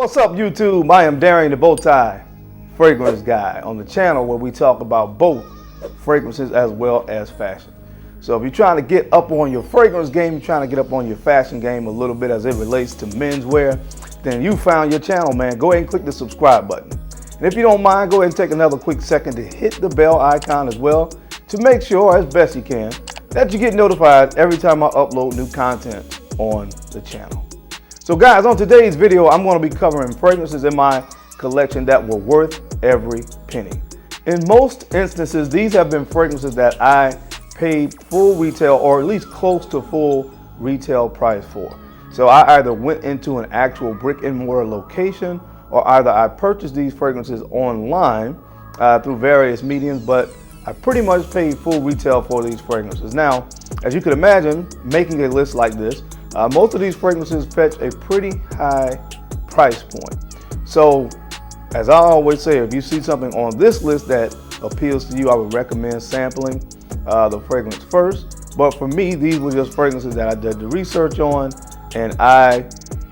What's up, YouTube? I am Darian the Bowtie Fragrance Guy on the channel where we talk about both fragrances as well as fashion. So if you're trying to get up on your fragrance game, you're trying to get up on your fashion game a little bit as it relates to menswear, then you found your channel, man. Go ahead and click the subscribe button. And if you don't mind, go ahead and take another quick second to hit the bell icon as well to make sure, as best you can, that you get notified every time I upload new content on the channel. So guys, on today's video, I'm going to be covering fragrances in my collection that were worth every penny. In most instances, these have been fragrances that I paid full retail or at least close to full retail price for. So I either went into an actual brick and mortar location or either I purchased these fragrances online through various mediums, but I pretty much paid full retail for these fragrances. Now, as you can imagine, making a list like this, most of these fragrances fetch a pretty high price point. So, as I always say, if you see something on this list that appeals to you, I would recommend sampling the fragrance first. But for me, these were just fragrances that I did the research on, and I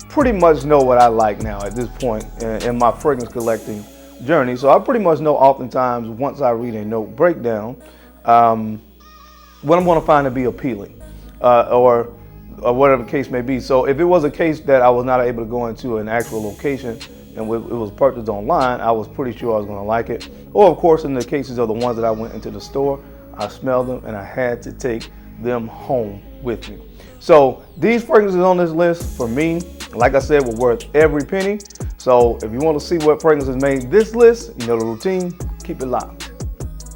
pretty much know what I like now at this point in my fragrance collecting journey. So I pretty much know oftentimes once I read a note breakdown, what I'm going to find to be appealing or whatever the case may be. So if it was a case that I was not able to go into an actual location and it was purchased online, I was pretty sure I was going to like it. Or of course, in the cases of the ones that I went into the store, I smelled them and I had to take them home with me. So these fragrances on this list, for me, like I said, were worth every penny. So if you want to see what fragrances made this list, you know the routine, keep it locked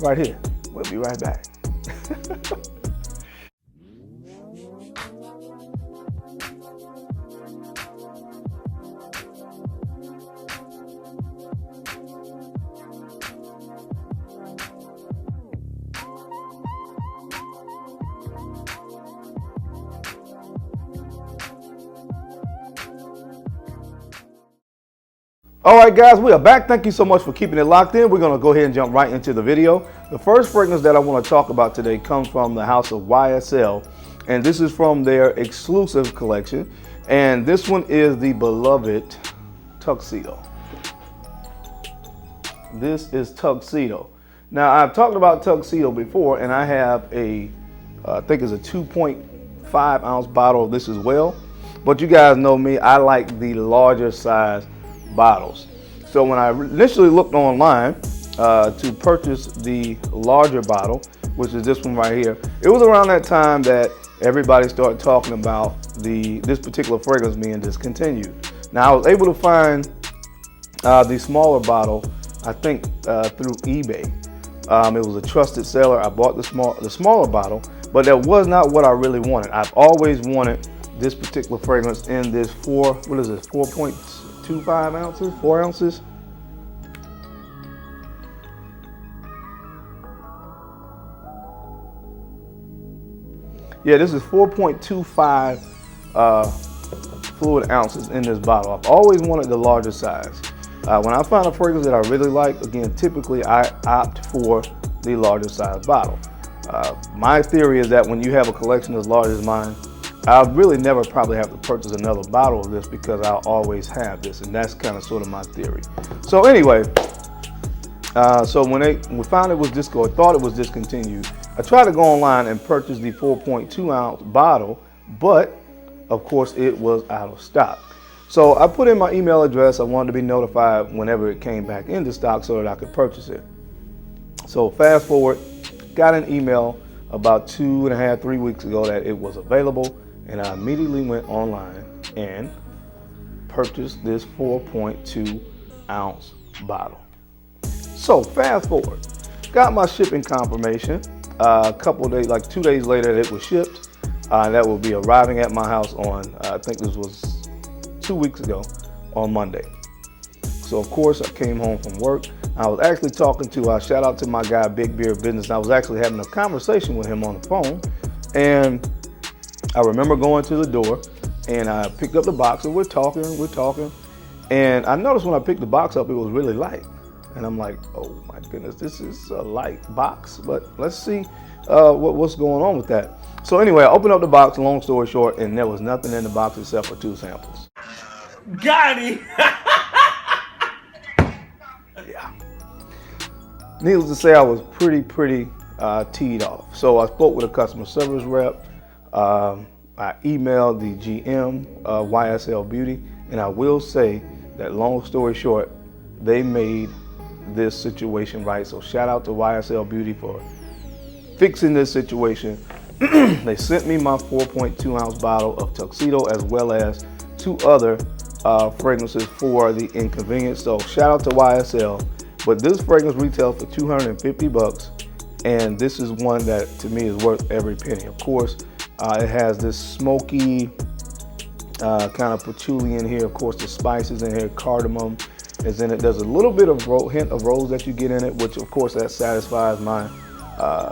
right here. We'll be right back. All right, guys, we are back. Thank you so much for keeping it locked in. We're going to go ahead and jump right into the video. The first fragrance that I want to talk about today comes from the house of YSL, and this is from their exclusive collection. And this one is the beloved Tuxedo. This is Tuxedo. Now, I've talked about Tuxedo before, and I have I think it's a 2.5 ounce bottle of this as well. But you guys know me, I like the larger size bottles. So when I initially looked online to purchase the larger bottle, which is this one right here, it was around that time that everybody started talking about this particular fragrance being discontinued. Now I was able to find the smaller bottle, I think through eBay. It was a trusted seller. I bought the smaller bottle, but that was not what I really wanted. I've always wanted this particular fragrance in this 4.25 ounces, 4 ounces. Yeah, this is 4.25 fluid ounces in this bottle. I've always wanted the larger size. When I find a fragrance that I really like, again, typically I opt for the larger size bottle. My theory is that when you have a collection as large as mine, I'll really never probably have to purchase another bottle of this because I'll always have this, and that's kind of sort of my theory. So anyway, so when we found it was thought it was discontinued, I tried to go online and purchase the 4.2 ounce bottle, but of course it was out of stock. So I put in my email address. I wanted to be notified whenever it came back into stock so that I could purchase it. So fast forward, got an email about 2.5, 3 weeks ago that it was available. And I immediately went online and purchased this 4.2 ounce bottle. So fast forward, got my shipping confirmation. A couple of days, like 2 days later, it was shipped. That will be arriving at my house on, I think this was 2 weeks ago, on Monday. So of course I came home from work. I was actually talking to, shout out to my guy, Big Beer Business. I was actually having a conversation with him on the phone, and I remember going to the door and I picked up the box and we're talking. And I noticed when I picked the box up, it was really light. And I'm like, oh my goodness, this is a light box, but let's see what's going on with that. So anyway, I opened up the box, long story short, and there was nothing in the box except for 2 samples. Got him! needless to say, I was pretty teed off. So I spoke with a customer service rep. I emailed the GM of YSL Beauty, and I will say that, long story short, they made this situation right. So shout out to YSL Beauty for fixing this situation. They sent me my 4.2 ounce bottle of Tuxedo, as well as 2 other fragrances for the inconvenience. So shout out to YSL. But this fragrance retails for $250, and this is one that to me is worth every penny. Of course, it has this smoky kind of patchouli in here. Of course, the spices in here, cardamom is in it. There's a little bit of hint of rose that you get in it, which of course that satisfies my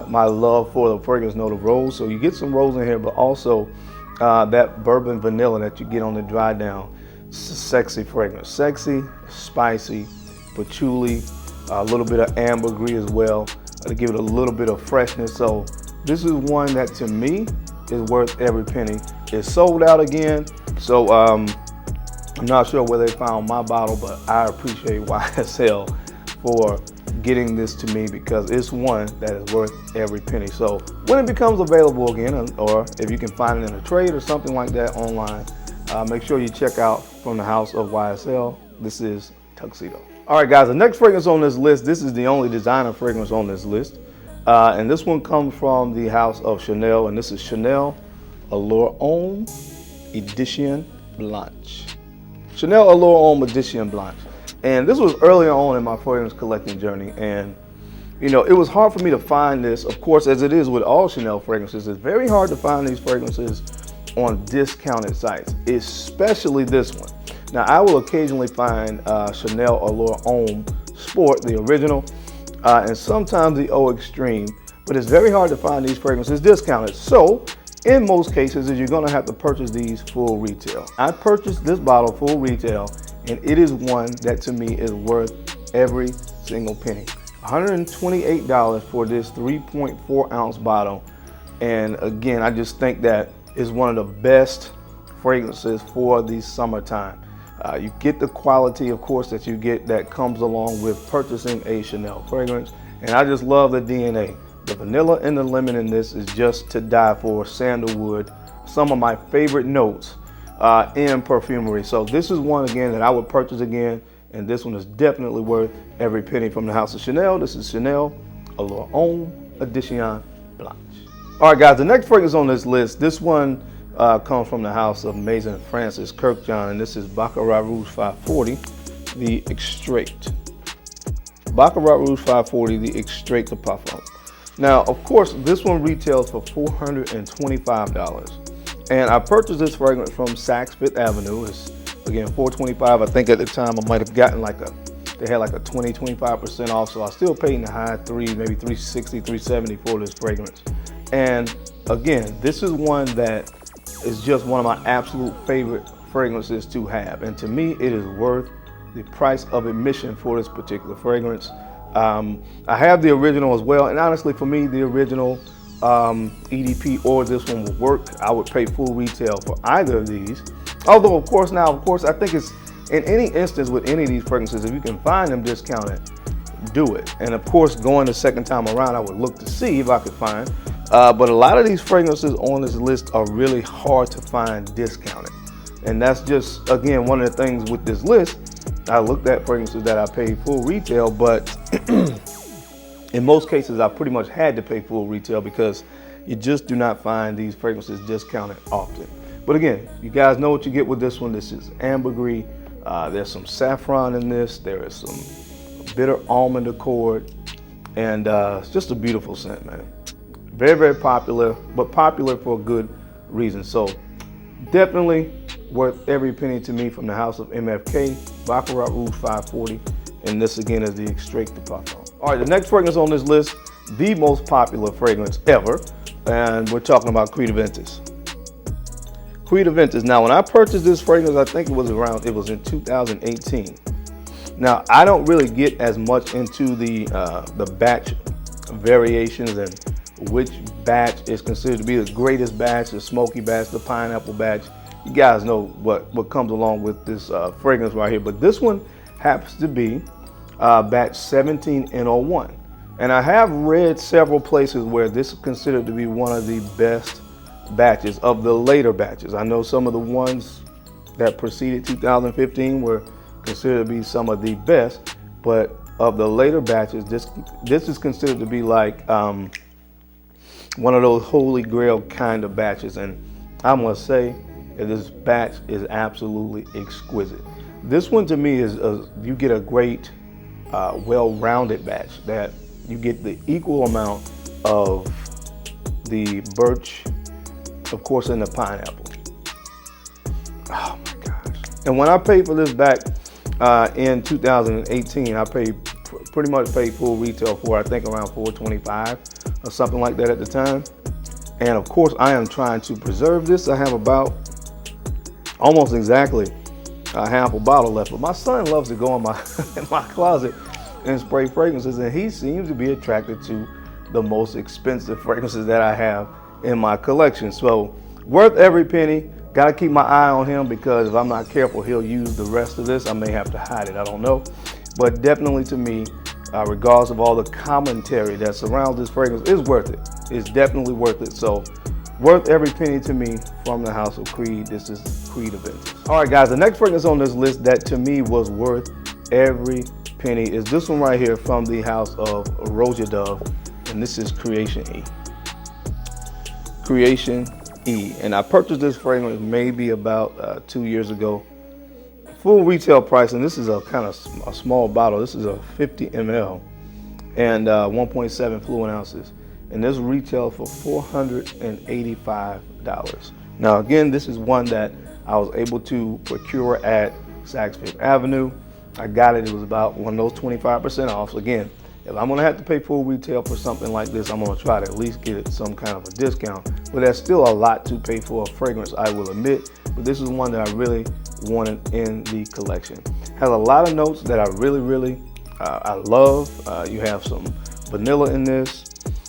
my love for the fragrance note of rose. So you get some rose in here, but also that bourbon vanilla that you get on the dry down. Sexy fragrance, sexy, spicy, patchouli, a little bit of ambergris as well to give it a little bit of freshness. So this is one that to me is worth every penny. It's sold out again, so I'm not sure where they found my bottle, but I appreciate YSL for getting this to me, because it's one that is worth every penny. So when it becomes available again, or if you can find it in a trade or something like that online, make sure you check out from the house of YSL. This is Tuxedo. All right, guys, the next fragrance on this list, this is the only designer fragrance on this list. And this one comes from the house of Chanel, and this is Chanel Allure Homme Edition Blanche. Chanel Allure Homme Edition Blanche. And this was earlier on in my fragrance collecting journey. And, you know, it was hard for me to find this, of course, as it is with all Chanel fragrances. It's very hard to find these fragrances on discounted sites, especially this one. Now, I will occasionally find Chanel Allure Homme Sport, the original, and sometimes the O Extreme, but it's very hard to find these fragrances discounted. So in most cases, you're gonna have to purchase these full retail. I purchased this bottle full retail, and it is one that to me is worth every single penny. $128 for this 3.4 ounce bottle. And again, I just think that is one of the best fragrances for the summertime. You get the quality, of course, that you get that comes along with purchasing a Chanel fragrance. And I just love the DNA. The vanilla and the lemon in this is just to die for. Sandalwood, some of my favorite notes in perfumery. So this is one, again, that I would purchase again. And this one is definitely worth every penny from the house of Chanel. This is Chanel Allure Homme Edition Blanche. All right, guys, the next fragrance on this list, this one comes from the house of Maison Francis Kurkdjian, and this is Baccarat Rouge 540, the Extrait. Baccarat Rouge 540, the Extrait de Parfum. Now, of course, this one retails for $425. And I purchased this fragrance from Saks Fifth Avenue. It's, again, $425. I think at the time I might have gotten they had like a 20-25% off, so I still paid in the high threes, maybe $360, $370 for this fragrance. And again, this is one that is just one of my absolute favorite fragrances to have. And to me, it is worth the price of admission for this particular fragrance. I have the original as well, and honestly, for me, the original EDP or this one would work. I would pay full retail for either of these. Although, of course, I think it's in any instance with any of these fragrances, if you can find them discounted, do it. And of course, going the second time around, I would look to see if I could find. But a lot of these fragrances on this list are really hard to find discounted. And that's just, again, one of the things with this list. I looked at fragrances that I paid full retail, but in most cases, I pretty much had to pay full retail because you just do not find these fragrances discounted often. But again, you guys know what you get with this one. This is ambergris. There's some saffron in this. There is some bitter almond accord. And it's just a beautiful scent, man. Very, very popular, but popular for a good reason. So definitely worth every penny to me from the house of MFK, Baccarat Rouge 540. And this again is the Extrait de Parfum. All right, the next fragrance on this list, the most popular fragrance ever. And we're talking about Acqu Di Gio. Acqu Di Gio. Now, when I purchased this fragrance, I think it was in 2018. Now, I don't really get as much into the batch variations and which batch is considered to be the greatest batch, the smoky batch, the pineapple batch. You guys know what comes along with this fragrance right here. But this one happens to be batch 17N01. And I have read several places where this is considered to be one of the best batches of the later batches. I know some of the ones that preceded 2015 were considered to be some of the best, but of the later batches, this is considered to be like one of those holy grail kind of batches. And I must say that this batch is absolutely exquisite. This one to me is you get a great well-rounded batch, that you get the equal amount of the birch, of course, and the pineapple. Oh my gosh. And when I paid for this back in 2018, I pretty much paid full retail for, I think, around $425 or something like that at the time. And of course, I am trying to preserve this. I have about almost exactly a half a bottle left, but my son loves to go in my in my closet and spray fragrances, and he seems to be attracted to the most expensive fragrances that I have in my collection. So worth every penny. Gotta keep my eye on him, because if I'm not careful, he'll use the rest of this. I may have to hide it, I don't know. But definitely to me, regardless of all the commentary that surrounds this fragrance, is worth it. It's definitely worth it. So worth every penny to me from the House of Creed. This is Creed Aventus. All right, guys, the next fragrance on this list that to me was worth every penny is this one right here from the House of Roja Dove, and this is Creation E. Creation E. And I purchased this fragrance maybe about 2 years ago. Full retail price, and this is a kind of a small bottle. This is a 50 ml and 1.7 fluid ounces. And this retail for $485. Now again, this is one that I was able to procure at Saks Fifth Avenue. I got it, it was about one of those 25% off. So again, if I'm gonna have to pay full retail for something like this, I'm gonna try to at least get it some kind of a discount. But that's still a lot to pay for a fragrance, I will admit. But this is one that I really wanted in the collection. Has a lot of notes that I really I love. You have some vanilla in this,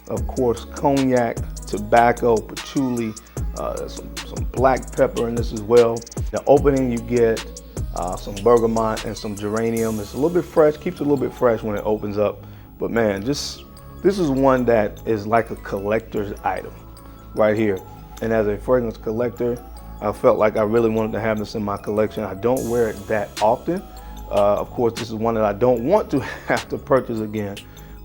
of course, cognac, tobacco, patchouli, some black pepper in this as well. The opening, you get some bergamot and some geranium. It's a little bit fresh, keeps it a little bit fresh when it opens up. But man, this is one that is like a collector's item right here. And as a fragrance collector, I felt like I really wanted to have this in my collection. I don't wear it that often. Of course, this is one that I don't want to have to purchase again.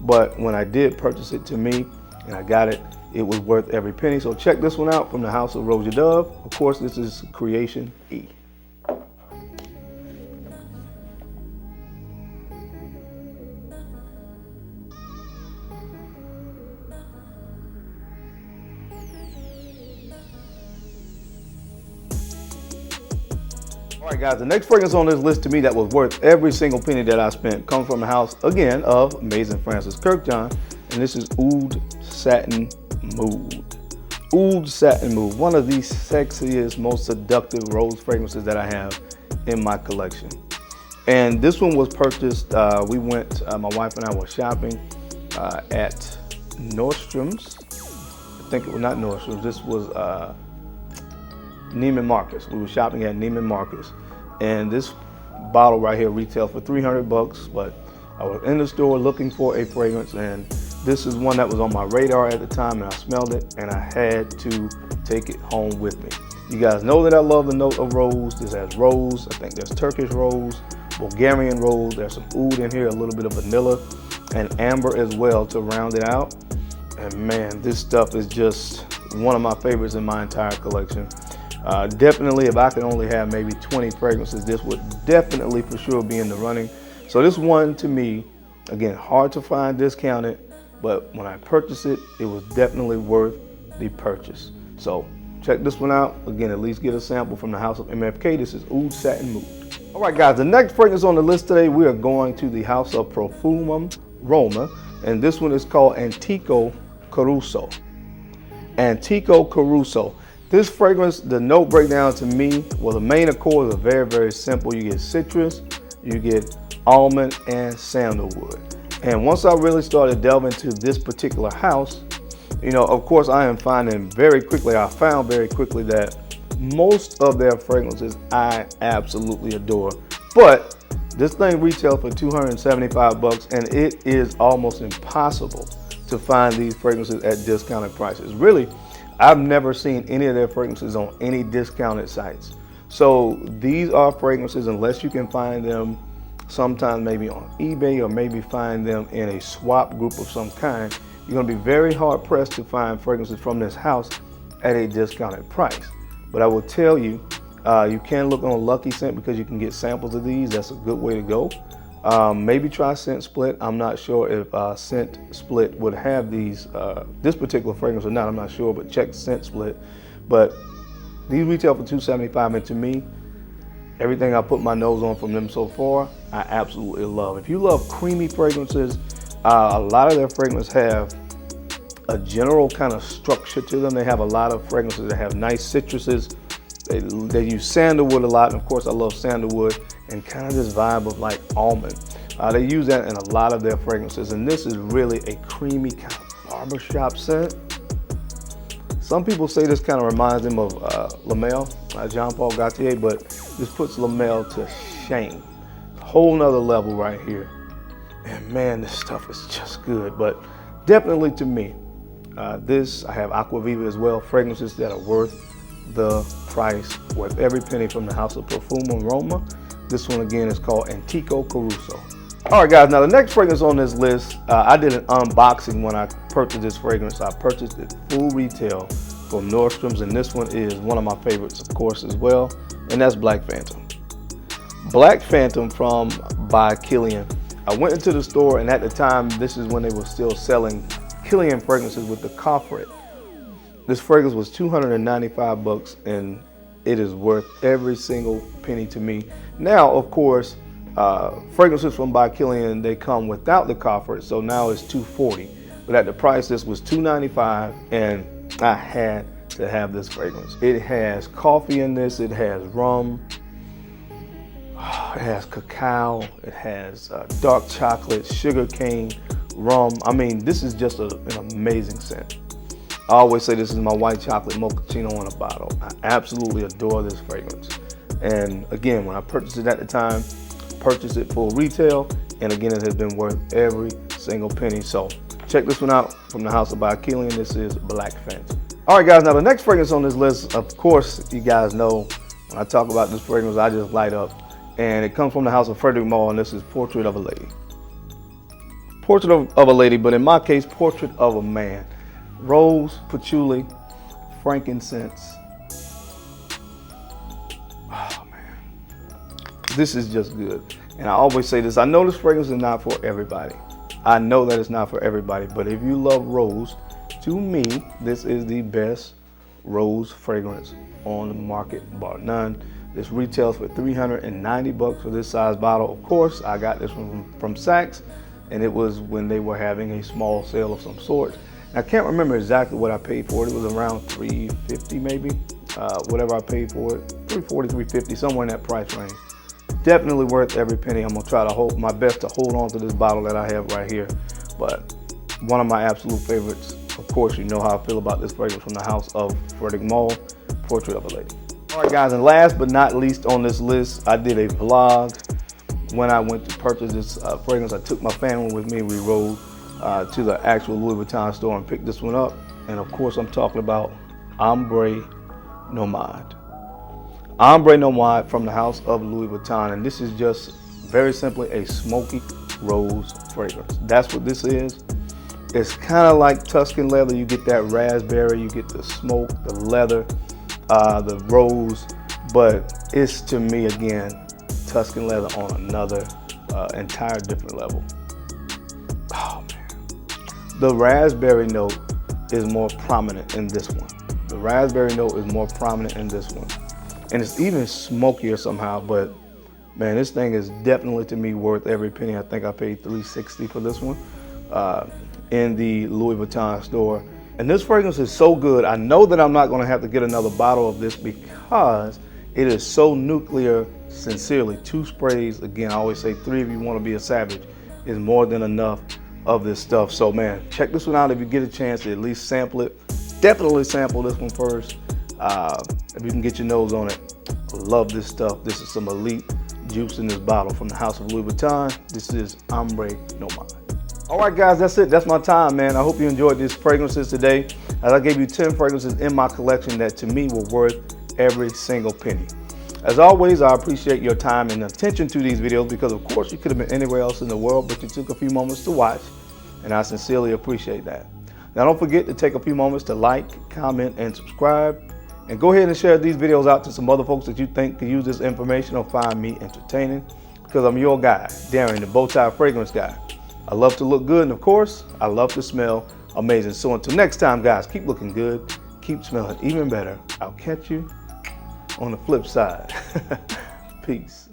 But when I did purchase it to me and I got it, it was worth every penny. So check this one out from the House of Roja Dove. Of course, this is Creation E. All right, guys, the next fragrance on this list to me that was worth every single penny that I spent comes from the house, again, of amazing Francis Kirkjohn, and this is Oud Satin Mood. Oud Satin Mood, one of the sexiest, most seductive rose fragrances that I have in my collection. And this one was purchased, we went, my wife and I were shopping at Nordstrom's. I think it was not Nordstrom's, this was Neiman Marcus. We were shopping at Neiman Marcus, and this bottle right here retailed for $300, but I was in the store looking for a fragrance, and this is one that was on my radar at the time, and I smelled it and I had to take it home with me. You guys know that I love the note of rose. This has rose, I think there's Turkish rose, Bulgarian rose, there's some oud in here, a little bit of vanilla and amber as well to round it out. And man, this stuff is just one of my favorites in my entire collection. Definitely, if I could only have maybe 20 fragrances, this would definitely for sure be in the running. So this one to me, again, hard to find discounted, but when I purchased it, it was definitely worth the purchase. So check this one out. Again, at least get a sample from the House of MFK. This is Oud Satin Mood. All right, guys, the next fragrance on the list today, we are going to the House of Profumum Roma, and this one is called Antico Caruso. Antico Caruso. This fragrance, the note breakdown to me, well, the main accords are very simple. You get citrus, you get almond, and sandalwood. And once I really started delving into this particular house, you know, of course, I am finding very quickly, I found very quickly that most of their fragrances I absolutely adore. But This thing retails for $275, and it is almost impossible to find these fragrances at discounted prices. Really, I've never seen any of their fragrances on any discounted sites. So these are fragrances, unless you can find them sometime maybe on eBay or maybe find them in a swap group of some kind, you're gonna be very hard pressed to find fragrances from this house at a discounted price. But I will tell you, you can look on Lucky Scent because you can get samples of these. That's a good way to go. Maybe try Scent Split. I'm not sure if Scent Split would have these this particular fragrance or not. I'm not sure, but check Scent Split. But these retail for $275, and to me, everything I put my nose on from them so far, I absolutely love. If you love creamy fragrances, a lot of their fragrances have a general kind of structure to them. They have a lot of fragrances that have nice citruses. They use sandalwood a lot, and of course I love sandalwood and kind of this vibe of like almond. They use that in a lot of their fragrances, and this is really a creamy kind of barbershop scent. Some people say this kind of reminds them of La Mer, Jean Paul Gaultier, but this puts La Mer to shame. A whole nother level right here. And man, this stuff is just good. But definitely to me, I have Acqua Viva as well, fragrances that are worth the price, worth every penny from the house of Profumo Roma. This one again is called Antico Caruso. All right guys, now the next fragrance on this list, I did an unboxing when I purchased this fragrance. I purchased it full retail from Nordstrom's, and this one is one of my favorites of course as well, and that's Black Phantom. Black Phantom from by Kilian. I went into the store, and at the time, this is when they were still selling Kilian fragrances with the coffret. This fragrance was $295, and it is worth every single penny to me. Now, of course, fragrances from by Kilian, they come without the coffret, so now it's $240. But at the price, this was $295, and I had to have this fragrance. It has coffee in this, it has rum, it has cacao, it has dark chocolate, sugar cane, rum. I mean, this is just an amazing scent. I always say this is my white chocolate mochaccino in a bottle. I absolutely adore this fragrance. And again, when I purchased it at the time, purchased it full retail, and again, it has been worth every single penny. So check this one out from the house of by Kilian. This is Black Phantom. All right guys, now the next fragrance on this list, of course, you guys know when I talk about this fragrance, I just light up. And it comes from the house of Frederic Malle, and this is Portrait of a Lady. Portrait of a lady, but in my case, portrait of a man. Rose, patchouli, frankincense. Oh man, this is just good. And I always say this, I know this fragrance is not for everybody. I know that it's not for everybody, but if you love rose, to me, this is the best rose fragrance on the market, bar none. This retails for $390 for this size bottle. Of course, I got this one from Saks, and it was when they were having a small sale of some sort. I can't remember exactly what I paid for it. It was around $350 maybe, whatever I paid for it, $340, $350, somewhere in that price range. Definitely worth every penny. I'm gonna try to hold my best to hold on to this bottle that I have right here. But one of my absolute favorites. Of course, you know how I feel about this fragrance from the house of Frederic Malle, Portrait of a Lady. All right guys, and last but not least on this list, I did a vlog when I went to purchase this fragrance. I took my family with me. We rode to the actual Louis Vuitton store and picked this one up. And of course, I'm talking about Ombre Nomade. Ombre Nomade from the house of Louis Vuitton. And this is just very simply a smoky rose fragrance. That's what this is. It's kind of like Tuscan leather. You get that raspberry, you get the smoke, the leather, the rose, but it's, to me, again, Tuscan leather on another entire different level. Oh man. The raspberry note is more prominent in this one. The raspberry note is more prominent in this one. And it's even smokier somehow, but man, this thing is definitely, to me, worth every penny. I think I paid $360 for this one in the Louis Vuitton store. And this fragrance is so good. I know that I'm not gonna have to get another bottle of this because it is so nuclear, sincerely. 2 sprays, again, I always say 3 if you wanna be a savage, is more than enough of this stuff. So man, check this one out if you get a chance to at least sample it. Definitely sample this one first. If you can get your nose on it. I love this stuff. This is some elite juice in this bottle from the House of Louis Vuitton. This is Ombre No Mind. All right, guys, that's it. That's my time, man. I hope you enjoyed these fragrances today, as I gave you 10 fragrances in my collection that to me were worth every single penny. As always, I appreciate your time and attention to these videos because, of course, you could have been anywhere else in the world, but you took a few moments to watch, and I sincerely appreciate that. Now, don't forget to take a few moments to like, comment, and subscribe, and go ahead and share these videos out to some other folks that you think could use this information or find me entertaining, because I'm your guy, Darren, the Bowtie Fragrance Guy. I love to look good, and of course, I love to smell amazing. So until next time, guys, keep looking good, keep smelling even better. I'll catch you on the flip side. Peace.